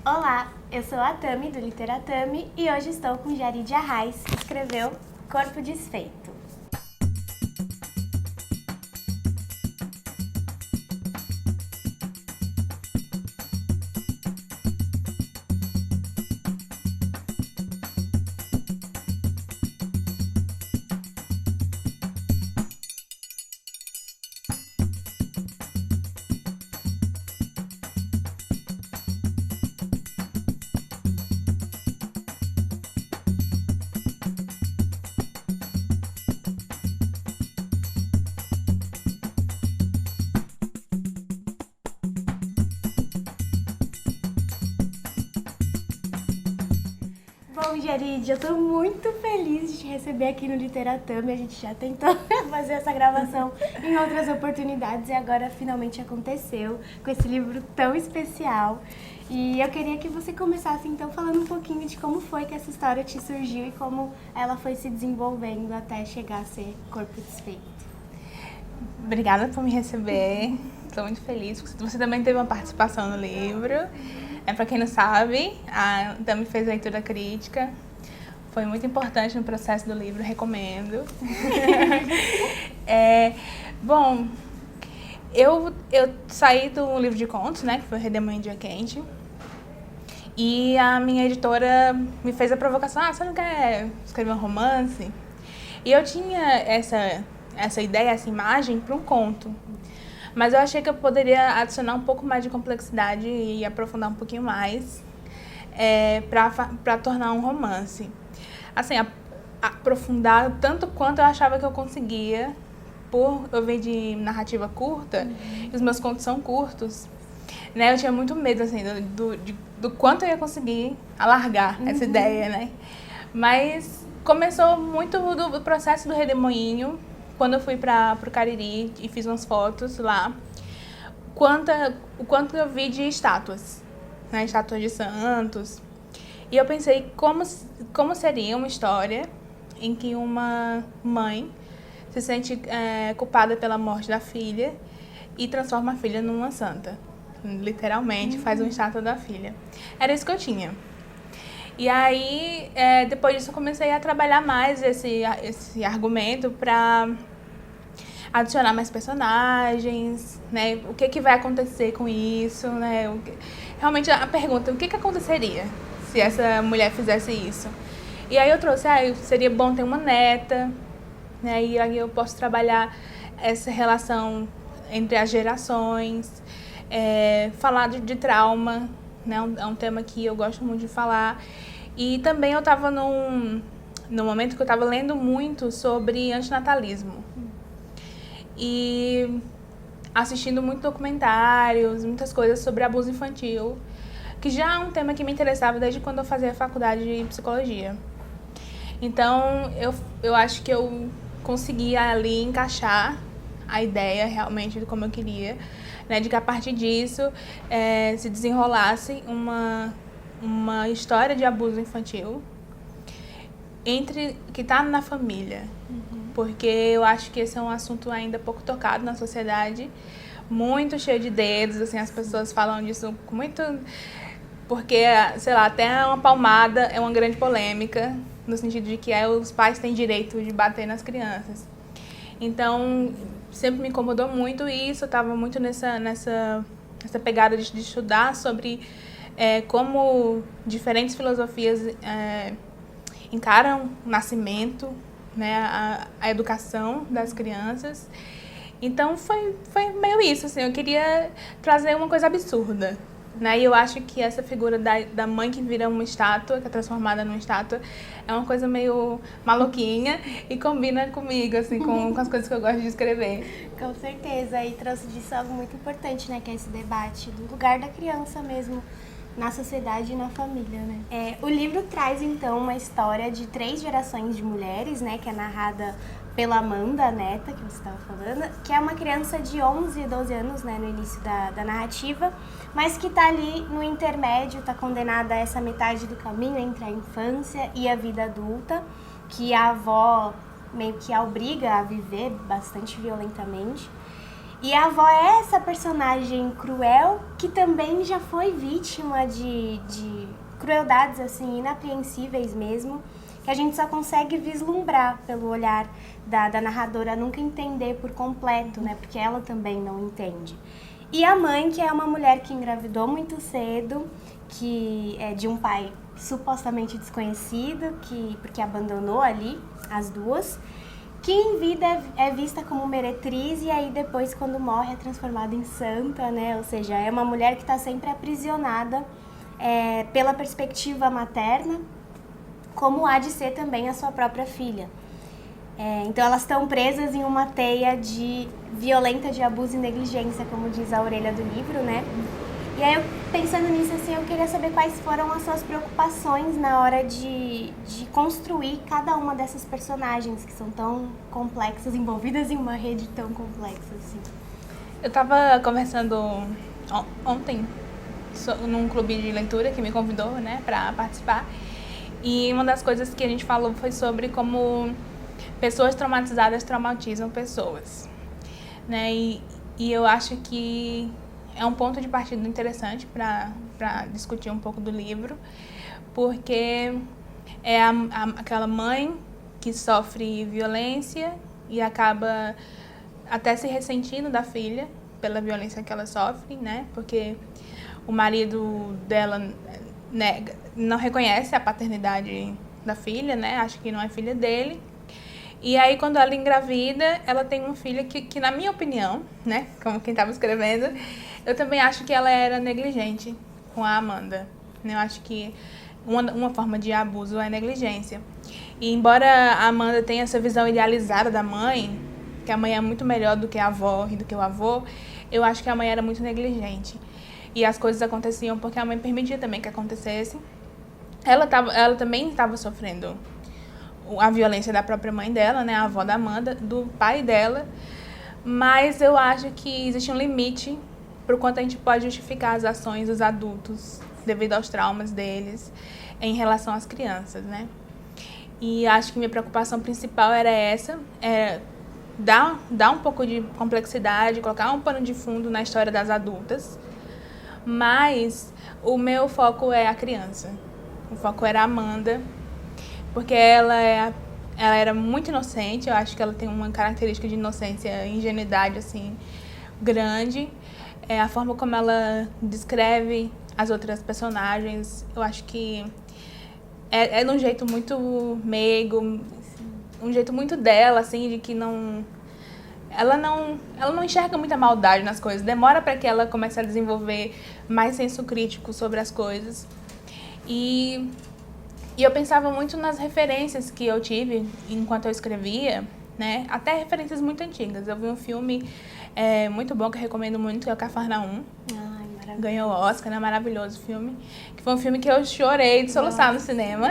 Olá, eu sou a Tami, do Literatami, e hoje estou com Jarid Arraes, que escreveu Corpo Desfeito. Bom, Jarid, eu tô muito feliz de te receber aqui no Literatami. A gente já tentou fazer essa gravação em outras oportunidades e agora finalmente aconteceu com esse livro tão especial. E eu queria que você começasse então falando um pouquinho de como foi que essa história te surgiu e como ela foi se desenvolvendo até chegar a ser Corpo Desfeito. Obrigada por me receber, estou muito feliz. Você também teve uma participação no livro. Para quem não sabe, a Tami fez leitura crítica. Foi muito importante no processo do livro, recomendo. Bom, eu saí do livro de contos, né, que foi Redemoinho Dia Quente. E a minha editora me fez a provocação, você não quer escrever um romance? E eu tinha essa ideia, essa imagem para um conto. Mas eu achei que eu poderia adicionar um pouco mais de complexidade e aprofundar um pouquinho mais para tornar um romance. Assim, aprofundar tanto quanto eu achava que eu conseguia, por eu venho de narrativa curta, e os meus contos são curtos, né? Eu tinha muito medo, assim, do quanto eu ia conseguir alargar essa ideia, né? Mas começou muito do processo do Redemoinho, quando eu fui para o Cariri e fiz umas fotos lá, o quanto eu vi de estátuas, né, estátuas de santos. E eu pensei como seria uma história em que uma mãe se sente culpada pela morte da filha e transforma a filha numa santa. Literalmente, faz uma estátua da filha. Era isso que eu tinha. E aí, depois disso, eu comecei a trabalhar mais esse argumento para adicionar mais personagens, né? O que vai acontecer com isso, né? Realmente, a pergunta, o que aconteceria se essa mulher fizesse isso? E aí eu trouxe, seria bom ter uma neta, né? E aí eu posso trabalhar essa relação entre as gerações, falar de trauma, né? É um tema que eu gosto muito de falar. E também eu estava num momento que eu estava lendo muito sobre antinatalismo. E assistindo muitos documentários, muitas coisas sobre abuso infantil, que já é um tema que me interessava desde quando eu fazia faculdade de psicologia. Então, eu acho que eu conseguia ali encaixar a ideia realmente de como eu queria, né, de que a partir disso se desenrolasse uma história de abuso infantil que está na família. Porque eu acho que esse é um assunto ainda pouco tocado na sociedade, muito cheio de dedos, assim, as pessoas falam disso com muito... Porque, sei lá, até uma palmada é uma grande polêmica, no sentido de que os pais têm direito de bater nas crianças. Então, sempre me incomodou muito isso, eu estava muito nessa pegada de estudar sobre como diferentes filosofias encaram o nascimento, né, a educação das crianças. Então foi meio isso, assim, eu queria trazer uma coisa absurda, né, e eu acho que essa figura da mãe que vira uma estátua, que é transformada numa estátua, é uma coisa meio maluquinha e combina comigo, assim, com as coisas que eu gosto de escrever. Com certeza, e trouxe disso algo muito importante, né, que é esse debate do lugar da criança mesmo na sociedade e na família, né? O livro traz, então, uma história de 3 gerações de mulheres, né? Que é narrada pela Amanda, a neta, que você estava falando, que é uma criança de 11 e 12 anos, né? No início da narrativa, mas que está ali no intermédio, está condenada a essa metade do caminho entre a infância e a vida adulta, que a avó meio que a obriga a viver bastante violentamente. E a avó é essa personagem cruel que também já foi vítima de crueldades, assim, inapreensíveis mesmo, que a gente só consegue vislumbrar pelo olhar da narradora, nunca entender por completo, né? Porque ela também não entende. E a mãe, que é uma mulher que engravidou muito cedo, que é de um pai supostamente desconhecido, porque abandonou ali as duas, que em vida é vista como meretriz e aí depois, quando morre, é transformada em santa, né? Ou seja, é uma mulher que está sempre aprisionada pela perspectiva materna, como há de ser também a sua própria filha. Então elas estão presas em uma teia violenta de abuso e negligência, como diz a orelha do livro, né? E aí, pensando nisso, assim, eu queria saber quais foram as suas preocupações na hora de construir cada uma dessas personagens que são tão complexas, envolvidas em uma rede tão complexa, assim. Eu estava conversando ontem num clube de leitura que me convidou, né, para participar. E uma das coisas que a gente falou foi sobre como pessoas traumatizadas traumatizam pessoas, né? E eu acho que é um ponto de partida interessante para discutir um pouco do livro, porque é aquela mãe que sofre violência e acaba até se ressentindo da filha pela violência que ela sofre, né? Porque o marido dela não reconhece a paternidade da filha, né? Acha que não é filha dele. E aí, quando ela engravida, ela tem uma filha que na minha opinião, né? Como quem estava escrevendo, eu também acho que ela era negligente com a Amanda. Eu acho que uma forma de abuso é negligência. E embora a Amanda tenha essa visão idealizada da mãe, que a mãe é muito melhor do que a avó e do que o avô, eu acho que a mãe era muito negligente. E as coisas aconteciam porque a mãe permitia também que acontecesse. Ela também estava sofrendo a violência da própria mãe dela, né, a avó da Amanda, do pai dela. Mas eu acho que existe um limite para o quanto a gente pode justificar as ações dos adultos devido aos traumas deles em relação às crianças, né? E acho que minha preocupação principal era essa, dar um pouco de complexidade, colocar um pano de fundo na história das adultas, mas o meu foco é a criança. O foco era a Amanda, porque ela era muito inocente. Eu acho que ela tem uma característica de inocência e ingenuidade, assim, grande. A forma como ela descreve as outras personagens, eu acho que é de um jeito muito meigo, um jeito muito dela, assim, de que ela não enxerga muita maldade nas coisas. Demora para que ela comece a desenvolver mais senso crítico sobre as coisas. E eu pensava muito nas referências que eu tive enquanto eu escrevia, né? Até referências muito antigas. Eu vi um filme muito bom que eu recomendo muito, que é o Cafarnaum. Ai, maravilhoso. Ganhou o Oscar, né? Maravilhoso filme. Que foi um filme que eu chorei de soluçar no cinema.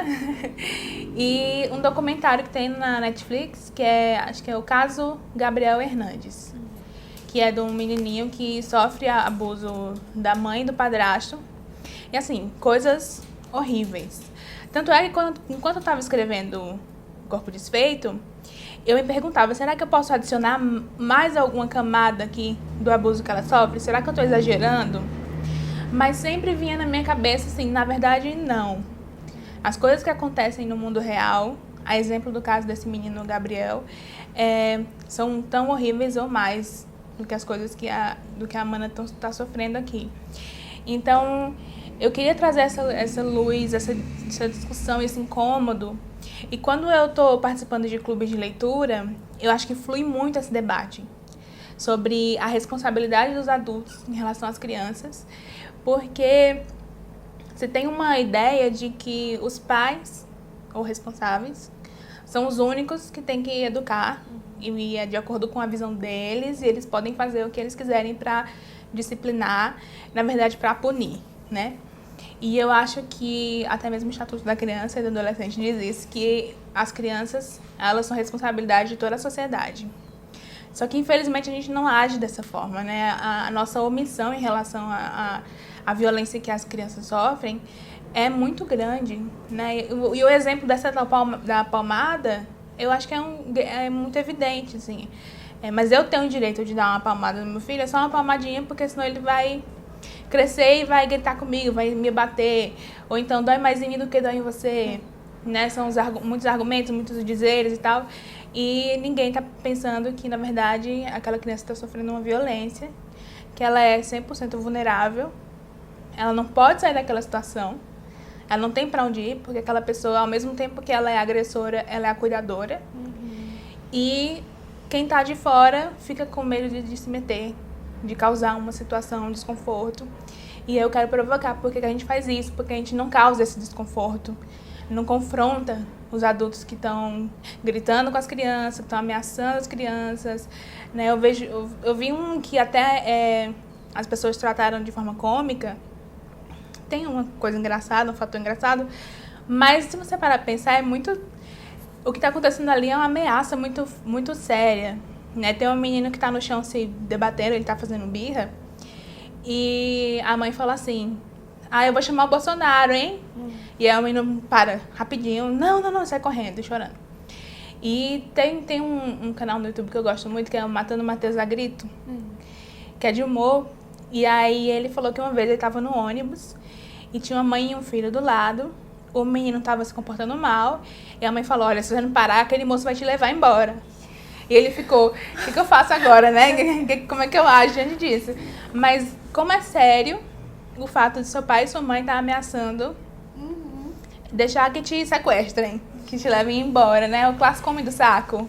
E um documentário que tem na Netflix, que acho que é o Caso Gabriel Hernandes. Que é de um menininho que sofre abuso da mãe e do padrasto. E assim, coisas horríveis. Tanto é que enquanto eu estava escrevendo Corpo Desfeito, eu me perguntava, será que eu posso adicionar mais alguma camada aqui do abuso que ela sofre? Será que eu estou exagerando? Mas sempre vinha na minha cabeça assim, na verdade, não. As coisas que acontecem no mundo real, a exemplo do caso desse menino Gabriel, são tão horríveis ou mais do que as coisas do que a Amanda está sofrendo aqui. Então, eu queria trazer essa luz, essa discussão, esse incômodo. E quando eu estou participando de clubes de leitura, eu acho que flui muito esse debate sobre a responsabilidade dos adultos em relação às crianças, porque você tem uma ideia de que os pais, ou responsáveis, são os únicos que têm que educar, e é de acordo com a visão deles, e eles podem fazer o que eles quiserem para disciplinar, na verdade, para punir, né? E eu acho que até mesmo o Estatuto da Criança e do Adolescente diz isso, que as crianças, elas são responsabilidade de toda a sociedade. Só que, infelizmente, a gente não age dessa forma, né? A nossa omissão em relação à violência que as crianças sofrem é muito grande, né? E o exemplo da palmada, eu acho que é muito evidente, assim. Mas eu tenho o direito de dar uma palmada no meu filho, é só uma palmadinha, porque senão ele vai crescer e vai gritar comigo, vai me bater. Ou então, dói mais em mim do que dói em você. Né? São muitos argumentos, muitos dizeres e tal. E ninguém tá pensando que, na verdade, aquela criança está sofrendo uma violência, que ela é 100% vulnerável, ela não pode sair daquela situação, ela não tem pra onde ir, porque aquela pessoa, ao mesmo tempo que ela é agressora, ela é a cuidadora. E quem tá de fora fica com medo de se meter, de causar uma situação, um desconforto. E eu quero provocar por que a gente faz isso, porque a gente não causa esse desconforto, não confronta os adultos que estão gritando com as crianças, que estão ameaçando as crianças. Né? Eu vi um que até as pessoas trataram de forma cômica. Tem uma coisa engraçada, um fator engraçado, mas se você parar pra pensar, o que está acontecendo ali é uma ameaça muito, muito séria. Né? Tem um menino que está no chão se debatendo, ele está fazendo birra, e a mãe fala assim: eu vou chamar o Bolsonaro, hein? E aí o menino para rapidinho, não, sai correndo, chorando. E tem um canal no YouTube que eu gosto muito, que é o Matando Matheus a Grito, que é de humor. E aí ele falou que uma vez ele estava no ônibus e tinha uma mãe e um filho do lado. O menino estava se comportando mal e a mãe falou: olha, se você não parar, aquele moço vai te levar embora. E ele ficou: o que eu faço agora, né? Como é que eu ajo diante disso? Mas como é sério o fato de seu pai e sua mãe estar ameaçando deixar que te sequestrem, que te levem embora, né? O clássico homem do saco.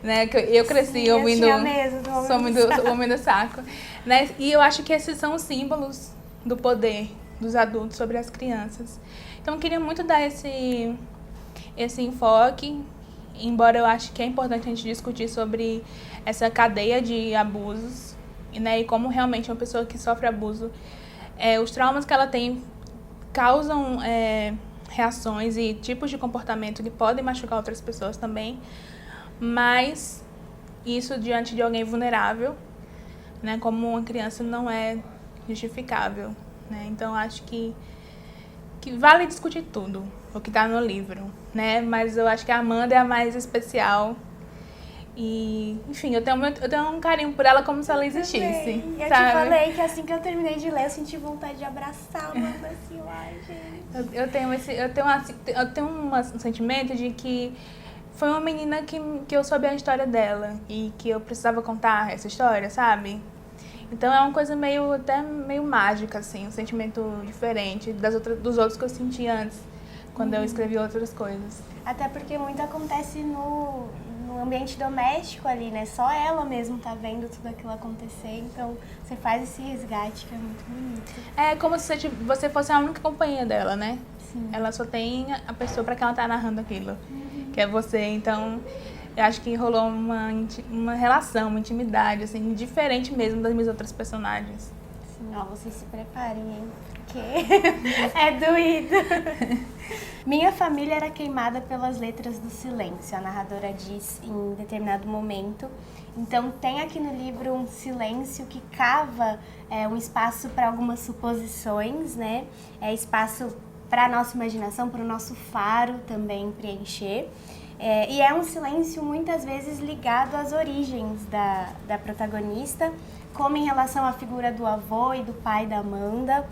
Né? Eu cresci ouvindo o homem do saco. Né? E eu acho que esses são os símbolos do poder dos adultos sobre as crianças. Então eu queria muito dar esse enfoque, embora eu acho que é importante a gente discutir sobre essa cadeia de abusos, né? E como realmente uma pessoa que sofre abuso, os traumas que ela tem causam reações e tipos de comportamento que podem machucar outras pessoas também, mas isso diante de alguém vulnerável, né, como uma criança, não é justificável, né? Então acho que vale discutir tudo o que está no livro, né? Mas eu acho que a Amanda é a mais especial. E, enfim, eu tenho um carinho por ela como se ela existisse. Eu te falei que assim que eu terminei de ler, eu senti vontade de abraçar a Amanda assim, ai, gente. Eu tenho um sentimento de que foi uma menina que eu soube a história dela e que eu precisava contar essa história, sabe? Então é uma coisa até meio mágica, assim, um sentimento diferente dos outros que eu senti antes, quando eu escrevi outras coisas. Até porque muito acontece no ambiente doméstico ali, né? Só ela mesmo tá vendo tudo aquilo acontecer, então você faz esse resgate que é muito bonito. É como se você fosse a única companhia dela, né? Sim. Ela só tem a pessoa pra quem ela tá narrando aquilo, que é você. Então eu acho que rolou uma relação, uma intimidade, assim, diferente mesmo das minhas outras personagens. Sim, ó, vocês se preparem, hein? Porque é doído. Minha família era queimada pelas letras do silêncio, a narradora diz em determinado momento. Então tem aqui no livro um silêncio que cava um espaço para algumas suposições, né? Espaço para a nossa imaginação, para o nosso faro também preencher. E é um silêncio muitas vezes ligado às origens da protagonista, como em relação à figura do avô e do pai da Amanda.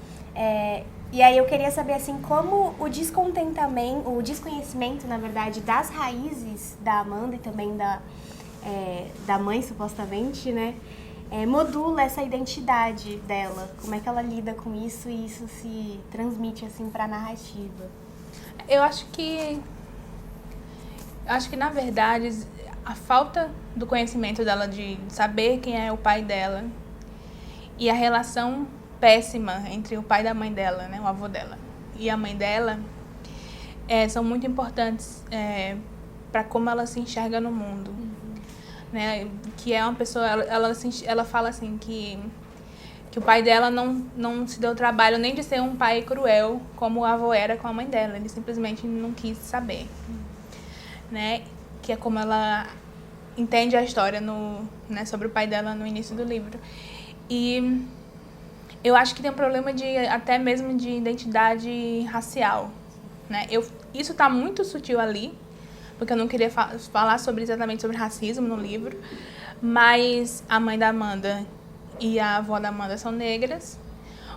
E aí eu queria saber assim, como o desconhecimento, na verdade, das raízes da Amanda e também da mãe, supostamente, né, modula essa identidade dela. Como é que ela lida com isso e isso se transmite assim para a narrativa? Eu acho que na verdade a falta do conhecimento dela de saber quem é o pai dela e a relação péssima entre o pai da mãe dela, né, o avô dela, e a mãe dela são muito importantes para como ela se enxerga no mundo. Né, que é uma pessoa, ela fala assim que o pai dela não se deu trabalho nem de ser um pai cruel como o avô era com a mãe dela, ele simplesmente não quis saber. Né, que é como ela entende a história né, sobre o pai dela no início do livro. E eu acho que tem um problema até mesmo de identidade racial. Né? Isso está muito sutil ali, porque eu não queria falar exatamente sobre racismo no livro, mas a mãe da Amanda e a avó da Amanda são negras.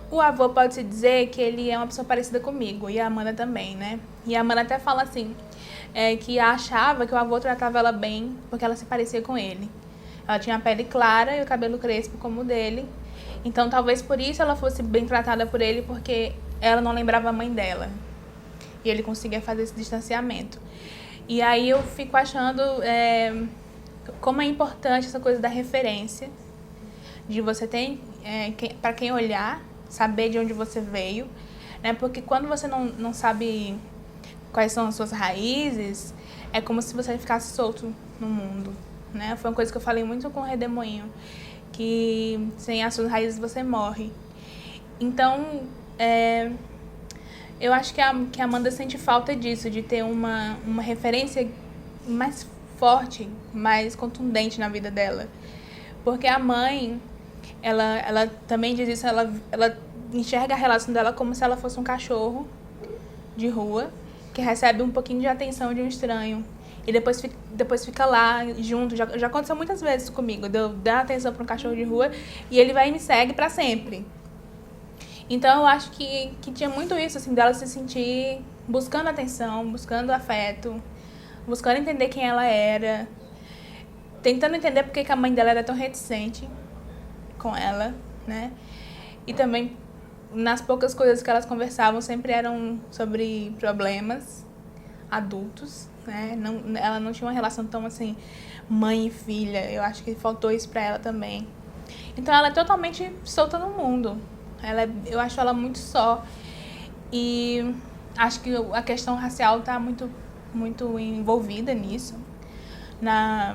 O avô pode-se dizer que ele é uma pessoa parecida comigo, e a Amanda também, né? E a Amanda até fala assim, que achava que o avô tratava ela bem porque ela se parecia com ele. Ela tinha a pele clara e o cabelo crespo como o dele. Então, talvez por isso ela fosse bem tratada por ele, porque ela não lembrava a mãe dela. E ele conseguia fazer esse distanciamento. E aí eu fico achando como é importante essa coisa da referência, de você ter para quem olhar, saber de onde você veio, né? Porque quando você não sabe quais são as suas raízes, é como se você ficasse solto no mundo, né? Foi uma coisa que eu falei muito com o Redemoinho, que sem as suas raízes você morre. Então, eu acho que a Amanda sente falta disso, de ter uma referência mais forte, mais contundente na vida dela. Porque a mãe, ela também diz isso, ela enxerga a relação dela como se ela fosse um cachorro de rua, que recebe um pouquinho de atenção de um estranho. E depois fica lá junto. Já aconteceu muitas vezes comigo, de eu dar atenção para um cachorro de rua e ele vai e me segue para sempre. Então eu acho que tinha muito isso, assim, dela se sentir buscando atenção, buscando afeto, buscando entender quem ela era, tentando entender por que a mãe dela era tão reticente com ela, né? E também, nas poucas coisas que elas conversavam, sempre eram sobre problemas adultos, né? Ela não tinha uma relação tão, assim, mãe e filha. Eu acho que faltou isso pra ela também. Então ela é totalmente solta no mundo. Eu acho ela muito só. E acho que a questão racial tá muito, muito envolvida nisso. Na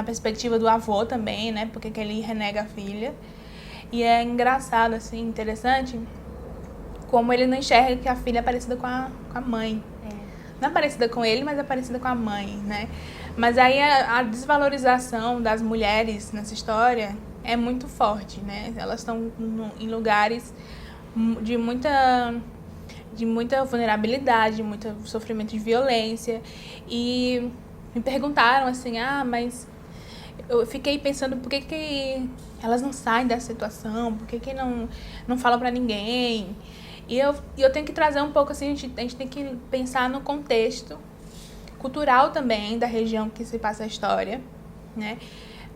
perspectiva do avô também, né? Porque que ele renega a filha. E é engraçado, assim, interessante, como ele não enxerga que a filha é parecida com a mãe. Não é parecida com ele, mas é parecida com a mãe, né? Mas aí a desvalorização das mulheres nessa história é muito forte, né? Elas estão em lugares de muita vulnerabilidade, de muito sofrimento de violência. E me perguntaram assim, mas eu fiquei pensando por que elas não saem dessa situação, por que não falam pra ninguém. E eu tenho que trazer um pouco, assim, a gente tem que pensar no contexto cultural também da região que se passa a história, né?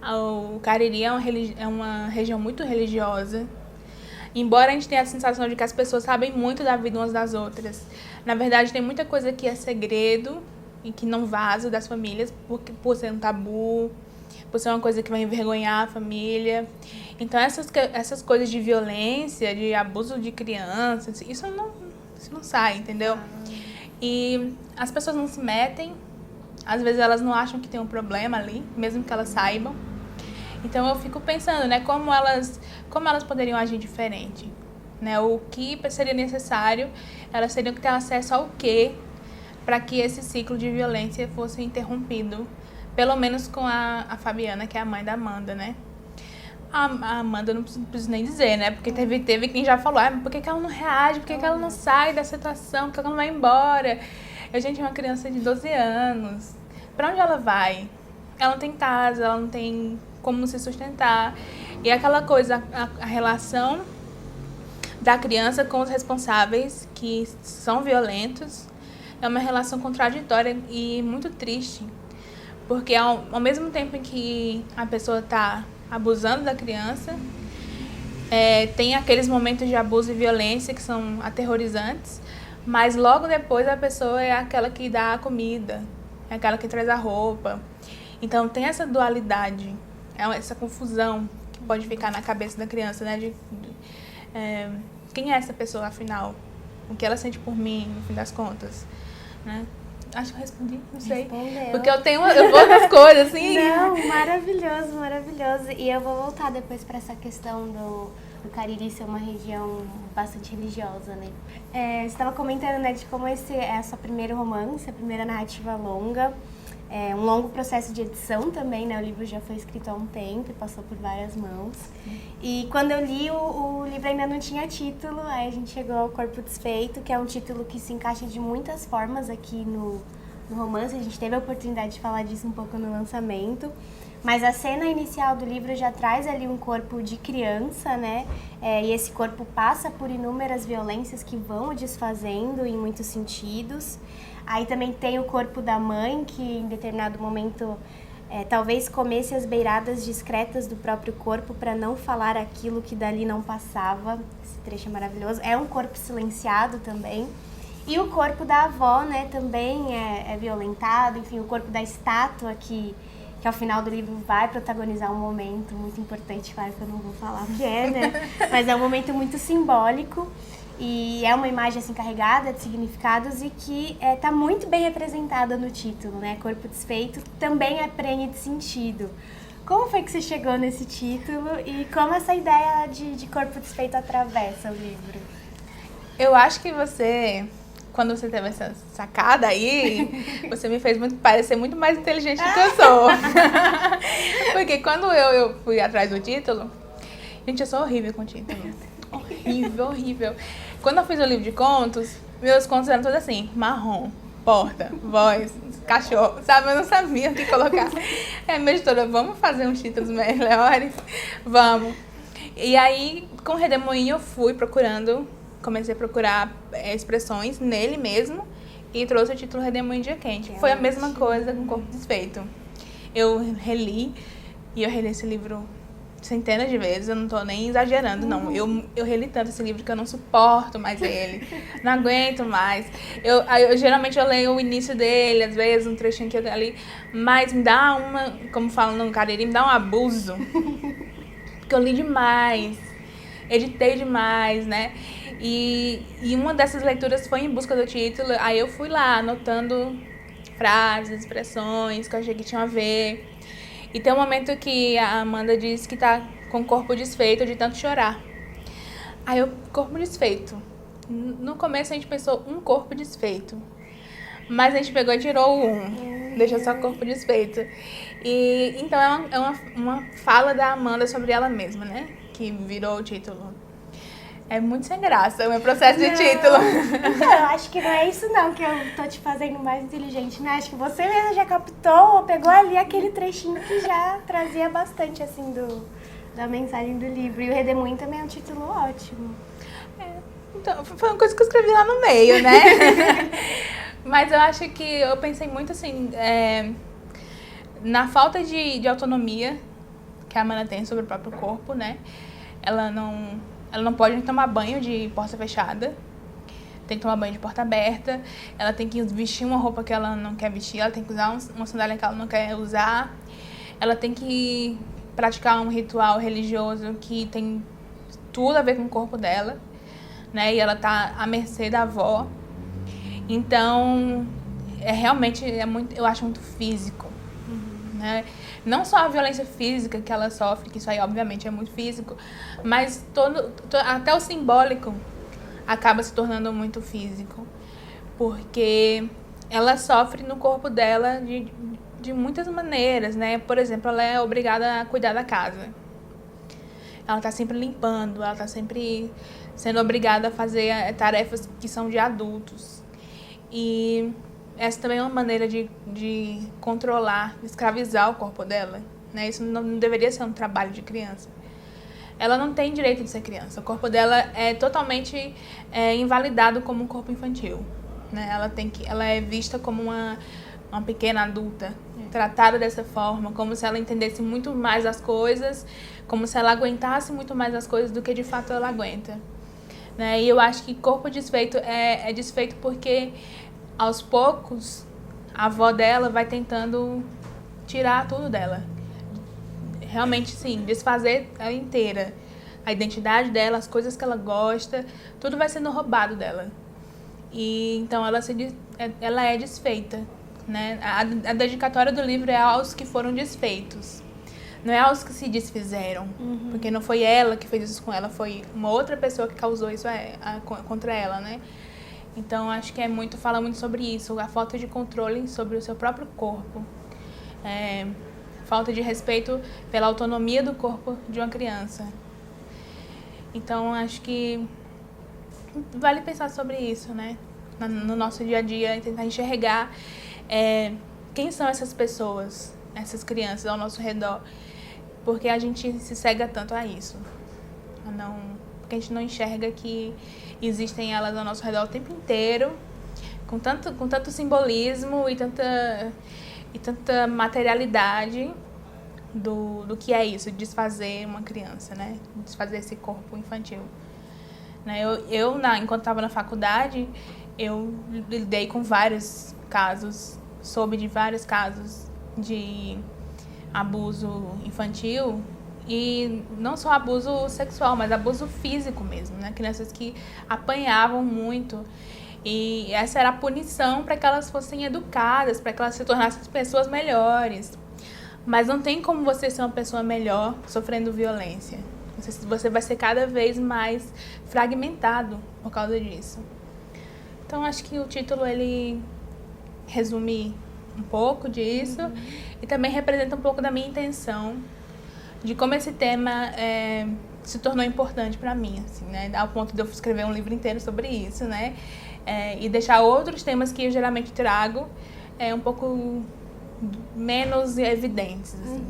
O Cariri é uma região muito religiosa. Embora a gente tenha a sensação de que as pessoas sabem muito da vida umas das outras, na verdade tem muita coisa que é segredo e que não vaza das famílias por ser um tabu, por ser uma coisa que vai envergonhar a família. Então essas coisas de violência, de abuso de crianças, isso não sai, entendeu? E as pessoas não se metem, às vezes elas não acham que tem um problema ali, mesmo que elas saibam. Então eu fico pensando, né, como elas poderiam agir diferente, né? O que seria necessário, elas teriam que ter acesso ao quê para que esse ciclo de violência fosse interrompido, pelo menos com a Fabiana, que é a mãe da Amanda, né? A Amanda não preciso nem dizer, né? Porque teve quem já falou, por que ela não reage? Por que ela não sai da situação? Por que ela não vai embora? Gente, é uma criança de 12 anos. Pra onde ela vai? Ela não tem casa, ela não tem como se sustentar. E aquela coisa, a relação da criança com os responsáveis, que são violentos, é uma relação contraditória e muito triste. Porque ao mesmo tempo em que a pessoa está abusando da criança, tem aqueles momentos de abuso e violência que são aterrorizantes, mas logo depois a pessoa é aquela que dá a comida, é aquela que traz a roupa. Então tem essa dualidade, essa confusão que pode ficar na cabeça da criança, né? Quem é essa pessoa, afinal? O que ela sente por mim, no fim das contas, né? Acho que eu respondi, não sei. Respondeu. Porque eu vou nas coisas, assim. Não, maravilhoso, maravilhoso. E eu vou voltar depois para essa questão do Cariri ser uma região bastante religiosa, né? Você estava comentando, né, de como esse é seu primeiro romance, a primeira narrativa longa. Um longo processo de edição também, né? O livro já foi escrito há um tempo e passou por várias mãos. E quando eu li, o livro ainda não tinha título, aí a gente chegou ao Corpo Desfeito, que é um título que se encaixa de muitas formas aqui no romance. A gente teve a oportunidade de falar disso um pouco no lançamento, Mas a cena inicial do livro já traz ali um corpo de criança, né? E esse corpo passa por inúmeras violências que vão o desfazendo em muitos sentidos. Aí também tem o corpo da mãe, que em determinado momento talvez comesse as beiradas discretas do próprio corpo para não falar aquilo que dali não passava. Esse trecho é maravilhoso. É um corpo silenciado também. E o corpo da avó, né, também é violentado. Enfim, o corpo da estátua que ao final do livro vai protagonizar um momento muito importante. Claro que eu não vou falar o que é, né? Mas é um momento muito simbólico. E é uma imagem assim, carregada de significados e que está muito bem representada no título, né? Corpo Desfeito também é prenhe de sentido. Como foi que você chegou nesse título e como essa ideia de corpo desfeito atravessa o livro? Eu acho que você, quando você teve essa sacada aí, você me fez parecer muito mais inteligente do que eu sou. Porque quando eu fui atrás do título, gente, eu sou horrível com título. Horrível, horrível. Quando eu fiz o livro de contos, meus contos eram todos assim, marrom, porta, voz, cachorro, sabe? Eu não sabia o que colocar. Minha editora, vamos fazer uns títulos melhores? Vamos. E aí, com o Redemoinho, eu fui comecei a procurar expressões nele mesmo e trouxe o título Redemoinho Dia Quente. Foi a mesma coisa com Corpo Desfeito. Eu reli esse livro centenas de vezes, eu não tô nem exagerando, não. Eu reli tanto esse livro que eu não suporto mais ele, não aguento mais. Geralmente eu leio o início dele, às vezes um trechinho que eu tenho ali, mas me dá como falam no Cariri, me dá um abuso, porque eu li demais, editei demais, né? E uma dessas leituras foi em busca do título, aí eu fui lá anotando frases, expressões que eu achei que tinham a ver. E tem um momento que a Amanda diz que tá com o corpo desfeito de tanto chorar. Aí corpo desfeito. No começo a gente pensou um corpo desfeito. Mas a gente pegou e tirou deixou só o corpo desfeito. E então é uma fala da Amanda sobre ela mesma, né? Que virou o título. É muito sem graça o meu processo de título. Não, eu acho que não é isso não que eu tô te fazendo mais inteligente, né? Acho que você mesmo já captou, pegou ali aquele trechinho que já trazia bastante, assim, da mensagem do livro. E o Redemoinho também é um título ótimo. Então, foi uma coisa que eu escrevi lá no meio, né? Mas eu acho que eu pensei muito, assim, na falta de autonomia que a Amanda tem sobre o próprio corpo, né? Ela não pode tomar banho de porta fechada, tem que tomar banho de porta aberta, ela tem que vestir uma roupa que ela não quer vestir, ela tem que usar uma sandália que ela não quer usar, ela tem que praticar um ritual religioso que tem tudo a ver com o corpo dela, né? E ela tá à mercê da avó. Então, realmente eu acho muito físico, né? Não só a violência física que ela sofre, que isso aí obviamente é muito físico, mas até o simbólico acaba se tornando muito físico, porque ela sofre no corpo dela de muitas maneiras, né? Por exemplo, ela é obrigada a cuidar da casa. Ela está sempre limpando, ela está sempre sendo obrigada a fazer tarefas que são de adultos. E essa também é uma maneira de controlar, de escravizar o corpo dela, né? Isso não deveria ser um trabalho de criança. Ela não tem direito de ser criança. O corpo dela é totalmente invalidado como um corpo infantil, né? Ela é vista como uma pequena adulta, tratada dessa forma, como se ela entendesse muito mais as coisas, como se ela aguentasse muito mais as coisas do que de fato ela aguenta, né? E eu acho que corpo desfeito é desfeito porque aos poucos, a avó dela vai tentando tirar tudo dela. Realmente, sim, desfazer ela inteira. A identidade dela, as coisas que ela gosta, tudo vai sendo roubado dela. E então ela é desfeita, né? A dedicatória do livro é aos que foram desfeitos. Não é aos que se desfizeram. Porque não foi ela que fez isso com ela, foi uma outra pessoa que causou isso contra ela, né? Então, acho que fala muito sobre isso, a falta de controle sobre o seu próprio corpo. Falta de respeito pela autonomia do corpo de uma criança. Então, acho que vale pensar sobre isso, né? No nosso dia a dia, tentar enxergar quem são essas pessoas. essas crianças ao nosso redor, porque a gente se cega tanto a isso. Porque a gente não enxerga que existem elas ao nosso redor o tempo inteiro, com tanto simbolismo e tanta materialidade do que é isso, desfazer uma criança, né? Desfazer esse corpo infantil. Né? Enquanto estava na faculdade, eu lidei com vários casos, soube de vários casos de abuso infantil, e não só abuso sexual, mas abuso físico mesmo, né? Crianças que apanhavam muito, e essa era a punição para que elas fossem educadas, para que elas se tornassem pessoas melhores. Mas não tem como você ser uma pessoa melhor sofrendo violência. Você vai ser cada vez mais fragmentado por causa disso. Então, acho que o título, ele resume um pouco disso, e também representa um pouco da minha intenção de como esse tema se tornou importante para mim, assim, né? Ao ponto de eu escrever um livro inteiro sobre isso, né? E deixar outros temas que eu geralmente trago um pouco menos evidentes, assim.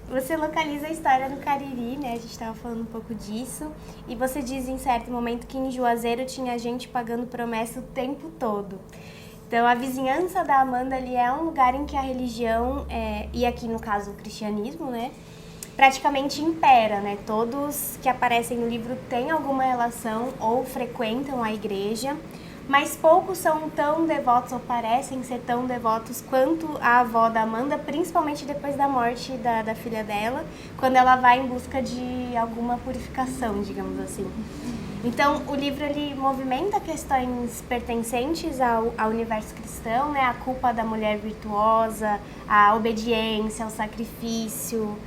Você localiza a história no Cariri, né? A gente estava falando um pouco disso. E você diz em certo momento que em Juazeiro tinha gente pagando promessa o tempo todo. Então, a vizinhança da Amanda ali é um lugar em que a religião, e aqui no caso o cristianismo, né, praticamente impera, né? Todos que aparecem no livro têm alguma relação ou frequentam a igreja, mas poucos são tão devotos ou parecem ser tão devotos quanto a avó da Amanda, principalmente depois da morte da filha dela, quando ela vai em busca de alguma purificação, digamos assim. Então, o livro, ele movimenta questões pertencentes ao universo cristão, né? A culpa da mulher virtuosa, a obediência, o sacrifício.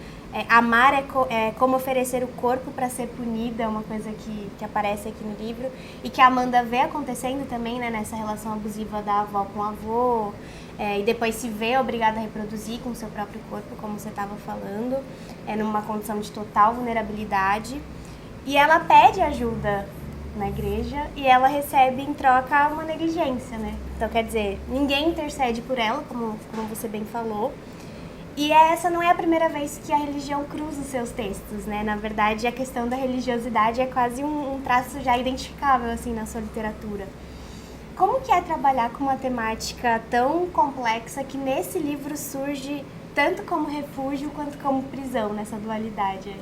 Amar é como oferecer o corpo para ser punida, é uma coisa que aparece aqui no livro. E que a Amanda vê acontecendo também, né? Nessa relação abusiva da avó com o avô. E depois se vê obrigada a reproduzir com o seu próprio corpo, como você estava falando. Numa condição de total vulnerabilidade. E ela pede ajuda na igreja e ela recebe em troca uma negligência, né? Então, quer dizer, ninguém intercede por ela, como você bem falou. E essa não é a primeira vez que a religião cruza os seus textos, né? Na verdade, a questão da religiosidade é quase um traço já identificável, assim, na sua literatura. Como que é trabalhar com uma temática tão complexa que nesse livro surge tanto como refúgio quanto como prisão, nessa dualidade aí?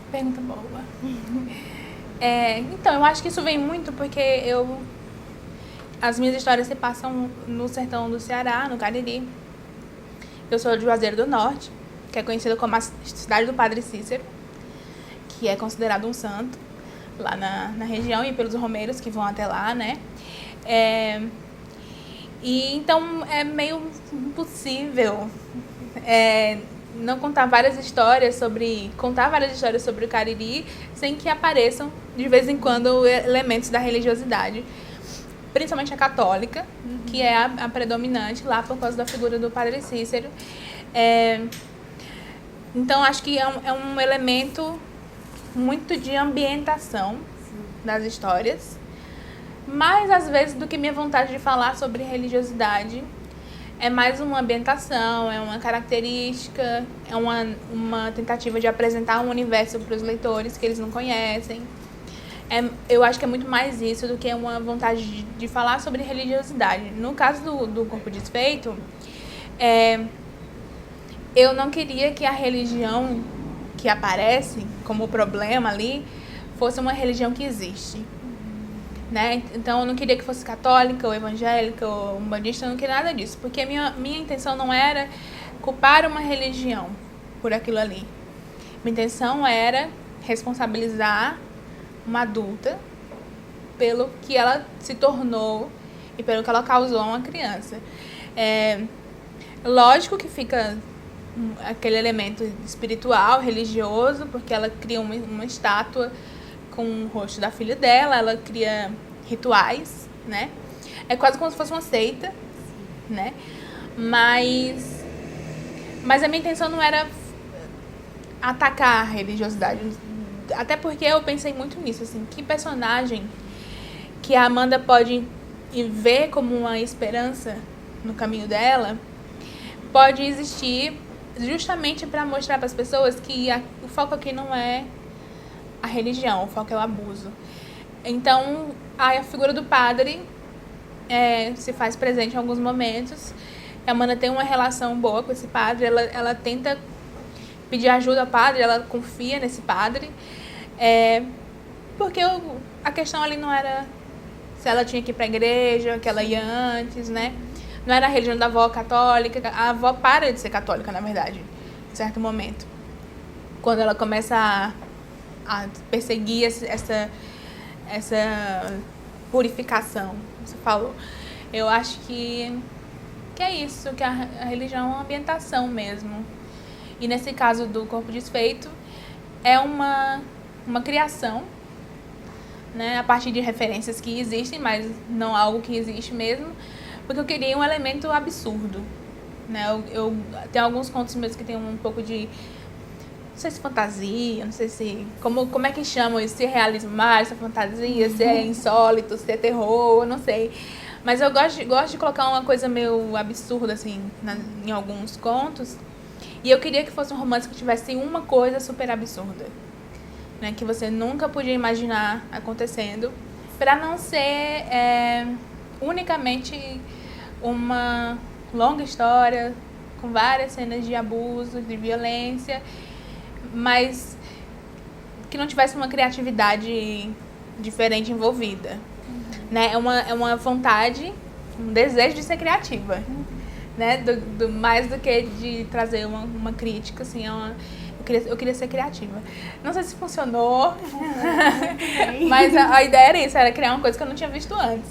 Pergunta boa. Então, eu acho que isso vem muito porque as minhas histórias se passam no sertão do Ceará, no Cariri. Eu sou de Juazeiro do Norte, que é conhecida como a cidade do Padre Cícero, que é considerado um santo lá na região, e pelos romeiros que vão até lá, né? E então é meio impossível não contar várias histórias sobre o Cariri sem que apareçam de vez em quando elementos da religiosidade, principalmente a católica, que é a predominante lá por causa da figura do Padre Cícero. Então acho que é um elemento muito de ambientação das histórias, mais às vezes do que minha vontade de falar sobre religiosidade. É mais uma ambientação, é uma característica, é uma tentativa de apresentar um universo para os leitores que eles não conhecem. Eu acho que é muito mais isso do que uma vontade de falar sobre religiosidade. No caso do Corpo Desfeito, eu não queria que a religião que aparece como problema ali fosse uma religião que existe. Né? Então eu não queria que fosse católica ou evangélica ou umbandista, eu não queria nada disso, porque minha intenção não era culpar uma religião por aquilo ali. Minha intenção era responsabilizar uma adulta pelo que ela se tornou e pelo que ela causou a uma criança. Lógico que fica aquele elemento espiritual, religioso, porque ela cria uma estátua com o rosto da filha dela, ela cria rituais, né? É quase como se fosse uma seita, né? Mas a minha intenção não era atacar a religiosidade, até porque eu pensei muito nisso, assim, que personagem que a Amanda pode ver como uma esperança no caminho dela pode existir justamente para mostrar para as pessoas que o foco aqui não é a religião, o foco é o abuso. Então, a figura do padre se faz presente em alguns momentos. A Amanda tem uma relação boa com esse padre, ela tenta pedir ajuda ao padre, ela confia nesse padre, porque a questão ali não era se ela tinha que ir para a igreja, que ela ia antes, né? Não era a religião da avó católica. A avó para de ser católica, na verdade, em certo momento. Quando ela começa a perseguir essa purificação, você falou. Eu acho que é isso, que a religião é uma ambientação mesmo. E nesse caso do Corpo Desfeito, é uma criação, né, a partir de referências que existem, mas não algo que existe mesmo, porque eu queria um elemento absurdo, né? Eu tenho alguns contos meus que tem um pouco de, não sei se fantasia, não sei se como é que chamam isso, se é realismo mágico, se é fantasia, se é insólito, se é terror, eu não sei. Mas eu gosto de colocar uma coisa meio absurda assim em alguns contos. E eu queria que fosse um romance que tivesse uma coisa super absurda, né, que você nunca podia imaginar acontecendo, para não ser unicamente uma longa história com várias cenas de abuso, de violência, mas que não tivesse uma criatividade diferente envolvida. Né? É uma vontade, um desejo de ser criativa, né? Mais do que de trazer uma crítica, assim, eu queria ser criativa. Não sei se funcionou, mas a ideia era isso, era criar uma coisa que eu não tinha visto antes.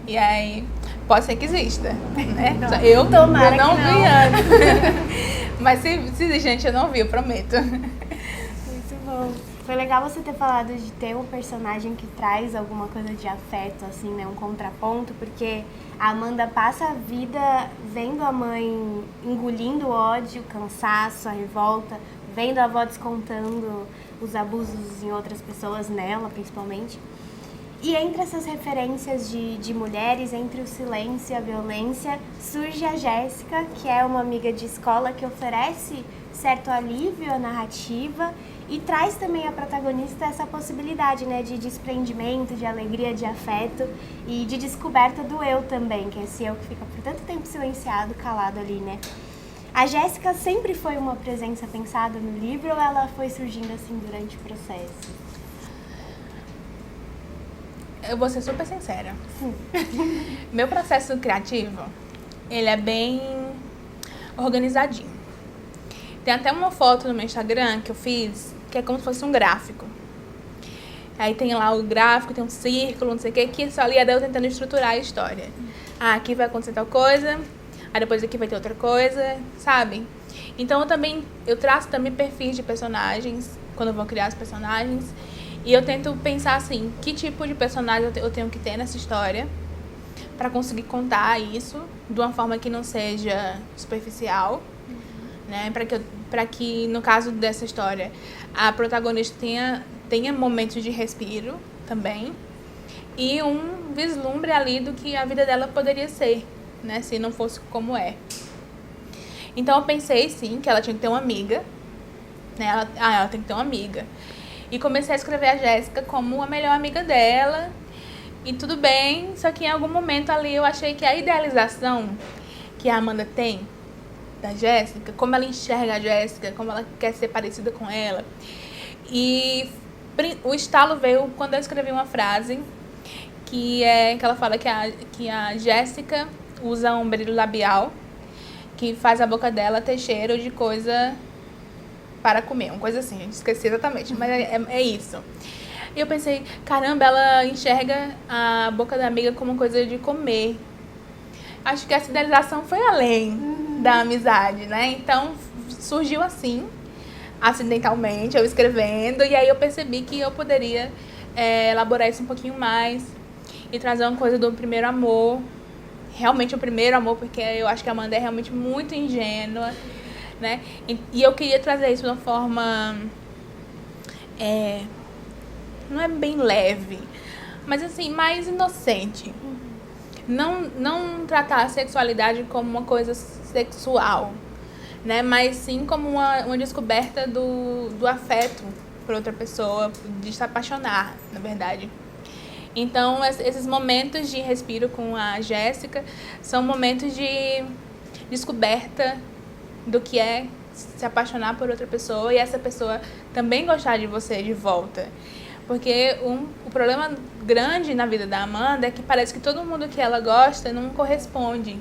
E aí, pode ser que exista, né? Eu não vi antes. Mas se existe, gente, eu não vi, eu prometo. Muito bom. Foi legal você ter falado de ter um personagem que traz alguma coisa de afeto, assim, né? Um contraponto, porque a Amanda passa a vida vendo a mãe engolindo o ódio, o cansaço, a revolta, vendo a avó descontando os abusos em outras pessoas, nela principalmente. E entre essas referências de mulheres, entre o silêncio e a violência, surge a Jéssica, que é uma amiga de escola que oferece certo alívio à narrativa e traz também à protagonista essa possibilidade, né, de desprendimento, de alegria, de afeto e de descoberta do eu também, que é esse eu que fica por tanto tempo silenciado, calado ali, né? A Jéssica sempre foi uma presença pensada no livro ou ela foi surgindo assim durante o processo? Eu vou ser super sincera. Meu processo criativo, ele é bem organizadinho. Tem até uma foto no meu Instagram que eu fiz, que é como se fosse um gráfico. Aí tem lá o gráfico, tem um círculo, não sei o que isso ali é eu tentando estruturar a história. Ah, aqui vai acontecer tal coisa, aí depois aqui vai ter outra coisa, sabe? Então eu traço também perfis de personagens, quando eu vou criar os personagens. E eu tento pensar assim, que tipo de personagem eu tenho que ter nessa história para conseguir contar isso de uma forma que não seja superficial, né? Para que, no caso dessa história, a protagonista tenha momentos de respiro também e um vislumbre ali do que a vida dela poderia ser, né? Se não fosse como é. Então eu pensei, sim, que ela tinha que ter uma amiga, né? Ela tem que ter uma amiga. E comecei a escrever a Jéssica como a melhor amiga dela. E tudo bem, só que em algum momento ali eu achei que a idealização que a Amanda tem da Jéssica, como ela enxerga a Jéssica, como ela quer ser parecida com ela. E o estalo veio quando eu escrevi uma frase que ela fala que a Jéssica usa um brilho labial que faz a boca dela ter cheiro de coisa para comer, uma coisa assim, eu esqueci exatamente, mas é isso. E eu pensei, caramba, ela enxerga a boca da amiga como coisa de comer. Acho que essa idealização foi além da amizade, né? Então, surgiu assim, acidentalmente, eu escrevendo, e aí eu percebi que eu poderia elaborar isso um pouquinho mais e trazer uma coisa do primeiro amor, realmente o primeiro amor, porque eu acho que a Amanda é realmente muito ingênua, né? E eu queria trazer isso de uma forma não é bem leve, mas assim, mais inocente. Não tratar a sexualidade como uma coisa sexual, né? Mas sim como uma descoberta do afeto por outra pessoa, de se apaixonar, na verdade. Então, esses momentos de respiro com a Jéssica são momentos de descoberta do que é se apaixonar por outra pessoa e essa pessoa também gostar de você de volta. Porque o problema grande na vida da Amanda é que parece que todo mundo que ela gosta não corresponde.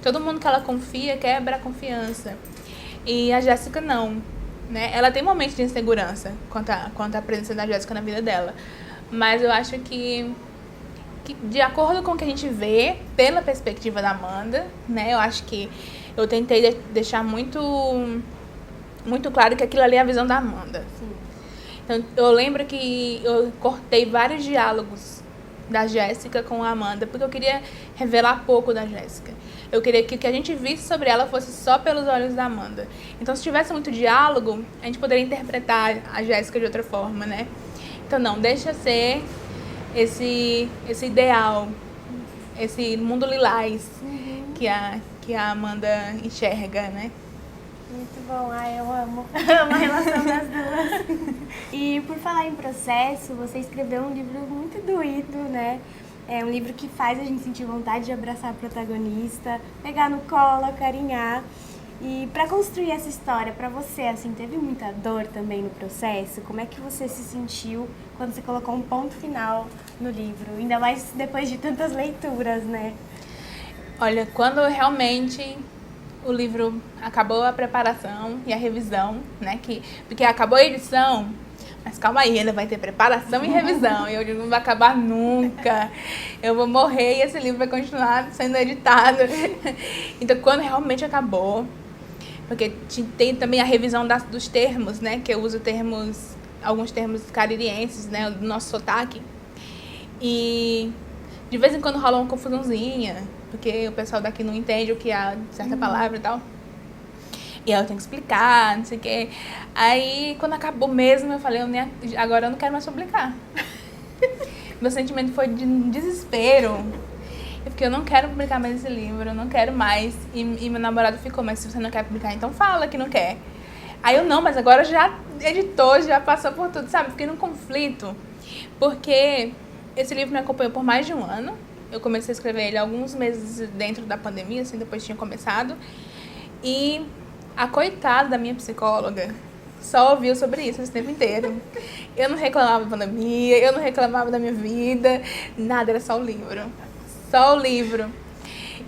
Todo mundo que ela confia quebra a confiança. E a Jéssica não, né? Ela tem momentos de insegurança quanto à presença da Jéssica na vida dela. Mas eu acho que de acordo com o que a gente vê pela perspectiva da Amanda, né? Eu acho que eu tentei deixar muito claro que aquilo ali é a visão da Amanda. Sim. Então, eu lembro que eu cortei vários diálogos da Jéssica com a Amanda, porque eu queria revelar pouco da Jéssica. Eu queria que o que a gente visse sobre ela fosse só pelos olhos da Amanda. Então, se tivesse muito diálogo, a gente poderia interpretar a Jéssica de outra forma, né? Então, não, deixa ser esse ideal, esse mundo lilás que a Amanda enxerga, né? Muito bom, eu amo a relação das duas. E por falar em processo, você escreveu um livro muito doído, né? É um livro que faz a gente sentir vontade de abraçar a protagonista, pegar no colo, acarinhar. E para construir essa história, para você, assim, teve muita dor também no processo? Como é que você se sentiu quando você colocou um ponto final no livro? Ainda mais depois de tantas leituras, né? Olha, quando realmente o livro acabou a preparação e a revisão, né? Porque acabou a edição, mas calma aí, ainda vai ter preparação e revisão. E eu digo, não vai acabar nunca. Eu vou morrer e esse livro vai continuar sendo editado. Então, quando realmente acabou, porque tem também a revisão dos termos, né? Que eu uso alguns termos caririenses, né? Do nosso sotaque. E de vez em quando rola uma confusãozinha, porque o pessoal daqui não entende o que é certa palavra e tal. E aí eu tenho que explicar, não sei o quê. Aí, quando acabou mesmo, eu falei, agora eu não quero mais publicar. Meu sentimento foi de desespero. Eu não quero publicar mais esse livro, eu não quero mais. E meu namorado ficou, mas se você não quer publicar, então fala que não quer. Aí eu, não, mas agora já editou, já passou por tudo, sabe? Fiquei num conflito. Porque esse livro me acompanhou por mais de um ano. Eu comecei a escrever ele alguns meses dentro da pandemia, assim, depois tinha começado. E a coitada da minha psicóloga só ouviu sobre isso esse tempo inteiro. Eu não reclamava da pandemia, eu não reclamava da minha vida, nada, era só o livro. Só o livro.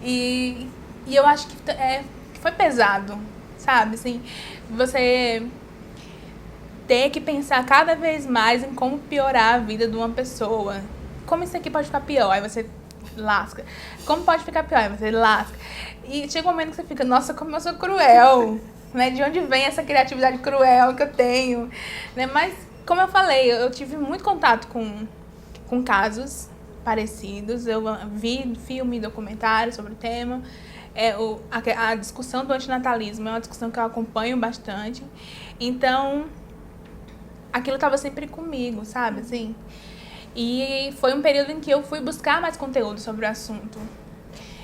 E eu acho que foi pesado, sabe? Assim, você ter que pensar cada vez mais em como piorar a vida de uma pessoa. Como isso aqui pode ficar pior? Aí você lasca. Como pode ficar pior? Aí você lasca. E chega um momento que você fica, nossa, como eu sou cruel, né? De onde vem essa criatividade cruel que eu tenho, né? Mas, como eu falei, eu tive muito contato com casos parecidos. Eu vi filme, documentário sobre o tema. A discussão do antinatalismo é uma discussão que eu acompanho bastante. Então, aquilo estava sempre comigo, sabe? Assim, e foi um período em que eu fui buscar mais conteúdo sobre o assunto.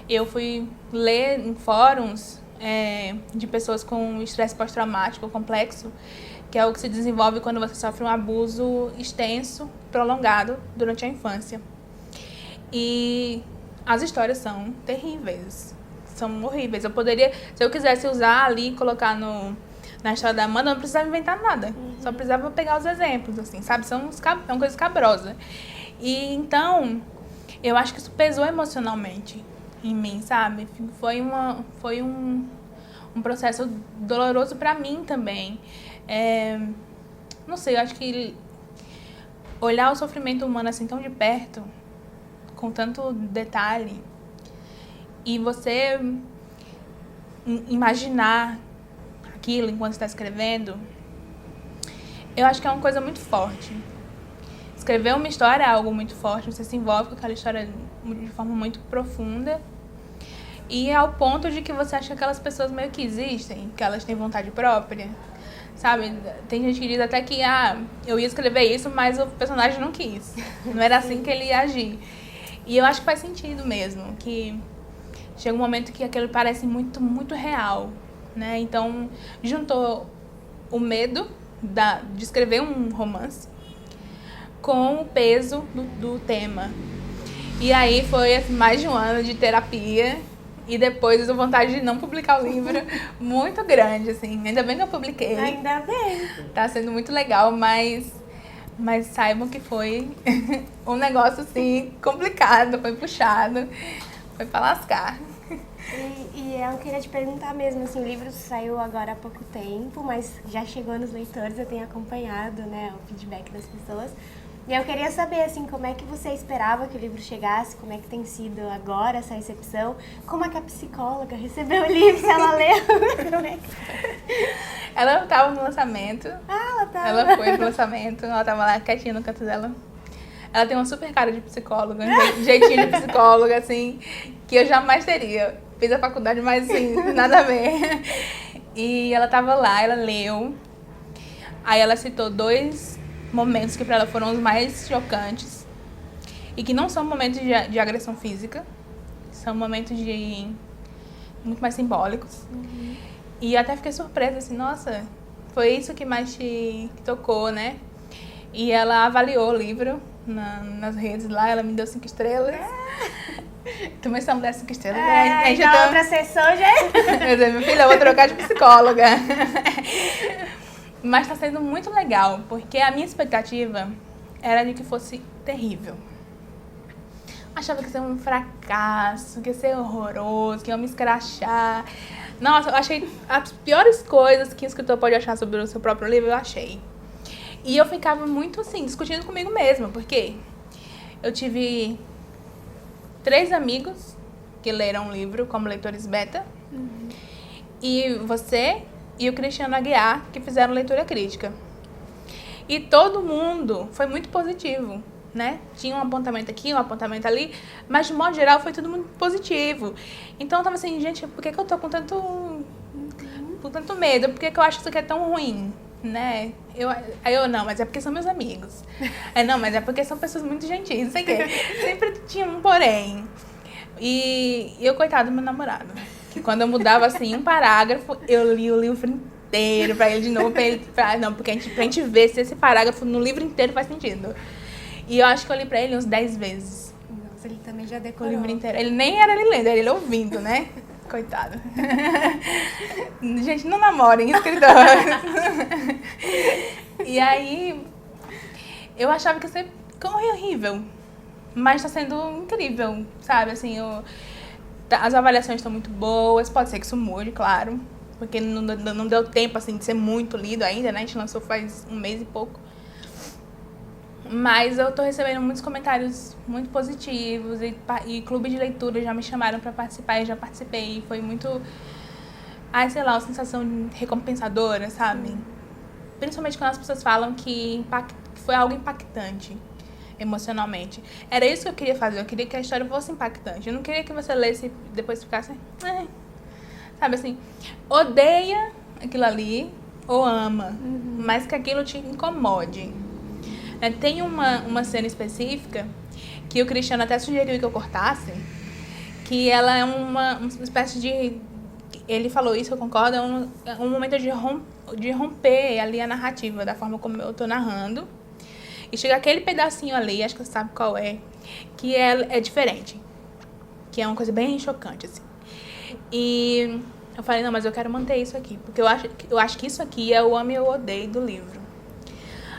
Eu fui ler em fóruns de pessoas com estresse pós-traumático complexo, que é o que se desenvolve quando você sofre um abuso extenso, prolongado, durante a infância. E as histórias são terríveis, são horríveis. Eu poderia, se eu quisesse usar ali e colocar na história da Amanda, eu não precisava inventar nada. Só precisava pegar os exemplos, assim, sabe? É uma coisa escabrosa. E então, eu acho que isso pesou emocionalmente em mim, sabe? Foi um processo doloroso pra mim também. Não sei, eu acho que olhar o sofrimento humano assim tão de perto, com tanto detalhe, e você imaginar aquilo enquanto está escrevendo, eu acho que é uma coisa muito forte. Escrever uma história é algo muito forte, você se envolve com aquela história de forma muito profunda, e ao ponto de que você acha que aquelas pessoas meio que existem, que elas têm vontade própria, sabe? Tem gente que diz até que eu ia escrever isso, mas o personagem não quis. Não era assim que ele ia agir. E eu acho que faz sentido mesmo, que chega um momento que aquilo parece muito, muito real, né? Então, juntou o medo de escrever um romance com o peso do tema. E aí foi mais de um ano de terapia e depois a vontade de não publicar o livro muito grande, assim. Ainda bem que eu publiquei. Ainda bem. Tá sendo muito legal, mas saibam que foi um negócio, assim, complicado, foi puxado, foi pra lascar. E eu queria te perguntar mesmo, assim, o livro saiu agora há pouco tempo, mas já chegou nos leitores, eu tenho acompanhado, né, o feedback das pessoas. E eu queria saber, assim, como é que você esperava que o livro chegasse, como é que tem sido agora essa recepção, como é que a psicóloga recebeu o livro, se ela leu, como é que... Ela tava no lançamento. Ah, ela tava. Ela foi no lançamento, ela tava lá quietinha no canto dela. Ela tem uma super cara de psicóloga, um jeitinho de psicóloga, assim, que eu jamais teria. Fiz a faculdade, mas assim, nada a ver. E ela tava lá, ela leu. Aí ela citou 2 momentos que pra ela foram os mais chocantes. E que não são momentos de agressão física. São momentos muito mais simbólicos. Uhum. E até fiquei surpresa, assim, nossa, foi isso que mais te tocou, né? E ela avaliou o livro nas redes lá, ela me deu 5 estrelas. Também se ela me der 5 estrelas, a gente já outra sessão já... Eu disse, minha filha, eu vou trocar de psicóloga. Mas tá sendo muito legal, porque a minha expectativa era de que fosse terrível. Achava que ia ser um fracasso, que ia ser horroroso, que ia me escrachar. Nossa, eu achei as piores coisas que o escritor pode achar sobre o seu próprio livro, eu achei. E eu ficava muito, assim, discutindo comigo mesma, porque eu tive 3 amigos que leram o livro como leitores beta, e você e o Cristiano Aguiar, que fizeram leitura crítica. E todo mundo foi muito positivo, né? Tinha um apontamento aqui, um apontamento ali, mas de modo geral foi tudo muito positivo. Então eu tava assim, gente, por que eu tô com tanto medo? Por que eu acho que isso aqui é tão ruim, né? Aí eu, não, mas é porque são meus amigos. Não, mas é porque são pessoas muito gentis, não sei o quê. Sempre tinha um porém. E eu, coitado do meu namorado, que quando eu mudava assim um parágrafo, eu li o livro inteiro pra ele de novo, pra gente ver se esse parágrafo no livro inteiro faz sentido. E eu acho que eu li pra ele uns 10 vezes. Nossa, ele também já O decorou. livro inteiro. Ele nem era ele lendo, era ele ouvindo, né? Coitado. Gente, não namorem, escritores. E aí, eu achava que ia ser horrível. Mas tá sendo incrível, sabe? Assim, as avaliações estão muito boas. Pode ser que isso mude, claro. Porque não deu tempo, assim, de ser muito lido ainda, né? A gente lançou faz 1 mês e pouco. Mas eu tô recebendo muitos comentários muito positivos e clube de leitura já me chamaram pra participar e já participei. E foi muito, sei lá, uma sensação recompensadora, sabe? Principalmente quando as pessoas falam que foi algo impactante emocionalmente. Era isso que eu queria fazer, eu queria que a história fosse impactante. Eu não queria que você lesse e depois ficasse, sabe assim, odeia aquilo ali ou ama, mas que aquilo te incomode. Tem uma cena específica que o Cristiano até sugeriu que eu cortasse, que ela é uma espécie de... Ele falou isso, eu concordo, é um momento de romper ali a narrativa, da forma como eu tô narrando. E chega aquele pedacinho ali, acho que você sabe qual é, que é diferente. Que é uma coisa bem chocante, assim. E eu falei, não, mas eu quero manter isso aqui, porque eu acho que isso aqui é o amo e o odeio do livro.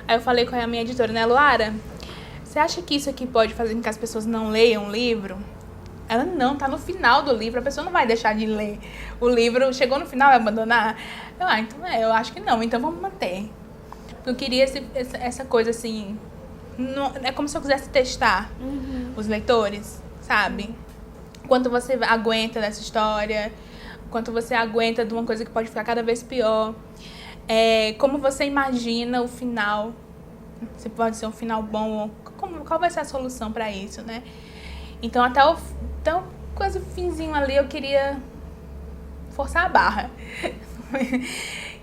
Aí eu falei com a minha editora, né, Luara, você acha que isso aqui pode fazer com que as pessoas não leiam o livro? Ela, não, tá no final do livro, a pessoa não vai deixar de ler o livro, chegou no final e vai abandonar? Então eu acho que não, então vamos manter. Porque eu queria essa coisa assim, não, é como se eu quisesse testar os leitores, sabe? Quanto você aguenta dessa história, quanto você aguenta de uma coisa que pode ficar cada vez pior. Como você imagina o final, se pode ser um final bom, qual vai ser a solução para isso, né? Então até quase o finzinho ali eu queria forçar a barra.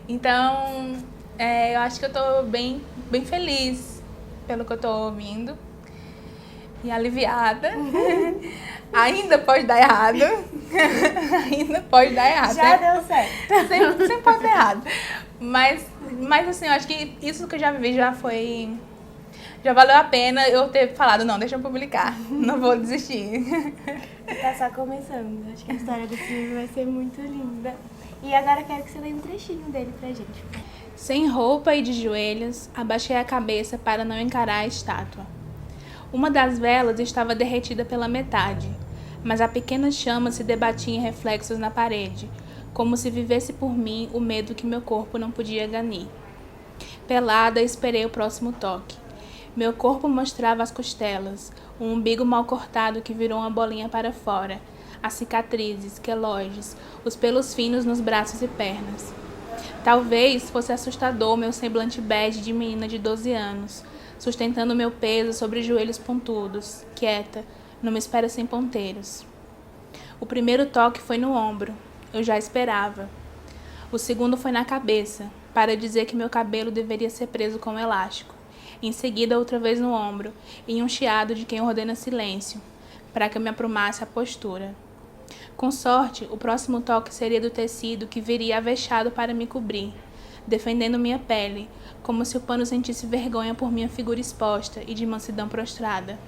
Então eu acho que eu tô bem feliz pelo que eu tô ouvindo e aliviada. Ainda pode dar errado, ainda pode dar errado. Já deu certo. Sempre pode dar errado. Mas assim, eu acho que isso que eu já vivi já valeu a pena eu ter falado, não, deixa eu publicar, não vou desistir. Tá só começando. Acho que a história desse livro vai ser muito linda. E agora eu quero que você leia um trechinho dele pra gente. Sem roupa e de joelhos, abaixei a cabeça para não encarar a estátua. Uma das velas estava derretida pela metade, mas a pequena chama se debatia em reflexos na parede, como se vivesse por mim o medo que meu corpo não podia ganir. Pelada, esperei o próximo toque. Meu corpo mostrava as costelas, um umbigo mal cortado que virou uma bolinha para fora, as cicatrizes, queloides, os pelos finos nos braços e pernas. Talvez fosse assustador meu semblante bege de menina de 12 anos, sustentando meu peso sobre joelhos pontudos, quieta, numa espera sem ponteiros. O primeiro toque foi no ombro, eu já esperava. O segundo foi na cabeça, para dizer que meu cabelo deveria ser preso com elástico. Em seguida, outra vez no ombro, em um chiado de quem ordena silêncio, para que eu me aprumasse a postura. Com sorte, o próximo toque seria do tecido que viria avexado para me cobrir, defendendo minha pele, como se o pano sentisse vergonha por minha figura exposta e de mansidão prostrada.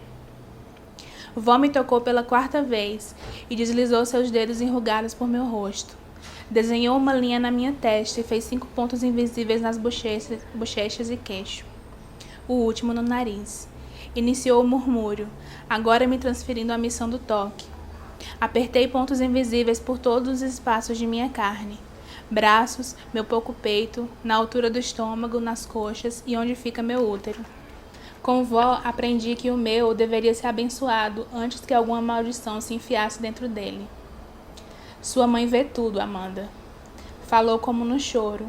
Vó me tocou pela 4ª vez e deslizou seus dedos enrugados por meu rosto. Desenhou uma linha na minha testa e fez 5 pontos invisíveis nas bochechas e queixo. O último no nariz. Iniciou o murmúrio, agora me transferindo a missão do toque. Apertei pontos invisíveis por todos os espaços de minha carne. Braços, meu pouco peito, na altura do estômago, nas coxas e onde fica meu útero. Com vó, aprendi que o meu deveria ser abençoado antes que alguma maldição se enfiasse dentro dele. Sua mãe vê tudo, Amanda. Falou como no choro,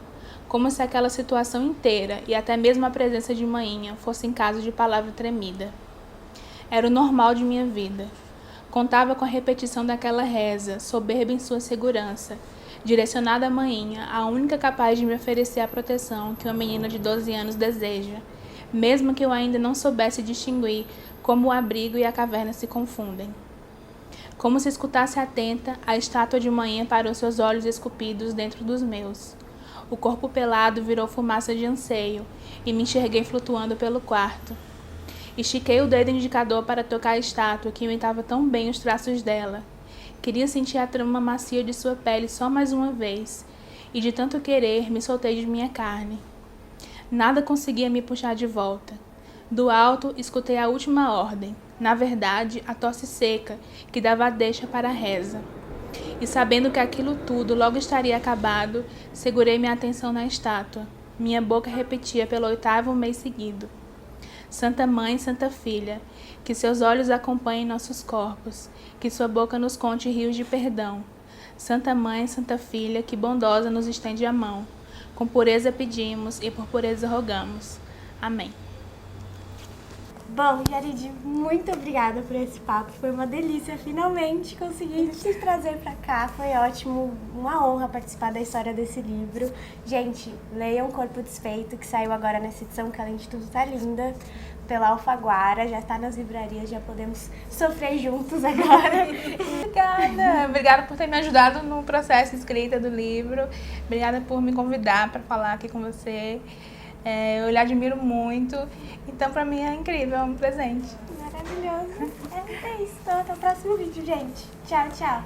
como se aquela situação inteira e até mesmo a presença de manhinha fossem caso de palavra tremida. Era o normal de minha vida. Contava com a repetição daquela reza, soberba em sua segurança, direcionada à manhinha, a única capaz de me oferecer a proteção que uma menina de 12 anos deseja, mesmo que eu ainda não soubesse distinguir como o abrigo e a caverna se confundem. Como se escutasse atenta, a estátua de manhã parou seus olhos esculpidos dentro dos meus. O corpo pelado virou fumaça de anseio e me enxerguei flutuando pelo quarto. Estiquei o dedo indicador para tocar a estátua que imitava tão bem os traços dela. Queria sentir a trama macia de sua pele só mais uma vez, e de tanto querer me soltei de minha carne. Nada conseguia me puxar de volta. Do alto, escutei a última ordem, na verdade, a tosse seca, que dava a deixa para a reza. E sabendo que aquilo tudo logo estaria acabado, segurei minha atenção na estátua. Minha boca repetia pelo 8º mês seguido. Santa Mãe, Santa Filha, que seus olhos acompanhem nossos corpos, que sua boca nos conte rios de perdão. Santa Mãe, Santa Filha, que bondosa nos estende a mão. Com pureza pedimos e por pureza rogamos. Amém. Bom, Yarid, muito obrigada por esse papo. Foi uma delícia finalmente conseguir te trazer pra cá. Foi ótimo, uma honra participar da história desse livro. Gente, leiam Corpo Desfeito, que saiu agora nessa edição, que além de tudo tá linda, pela Alfaguara. Já tá nas livrarias, já podemos sofrer juntos agora. Obrigada por ter me ajudado no processo de escrita do livro. Obrigada por me convidar para falar aqui com você. Eu lhe admiro muito, então pra mim é incrível, é um presente. Maravilhoso. É isso, então até o próximo vídeo, gente. Tchau, tchau.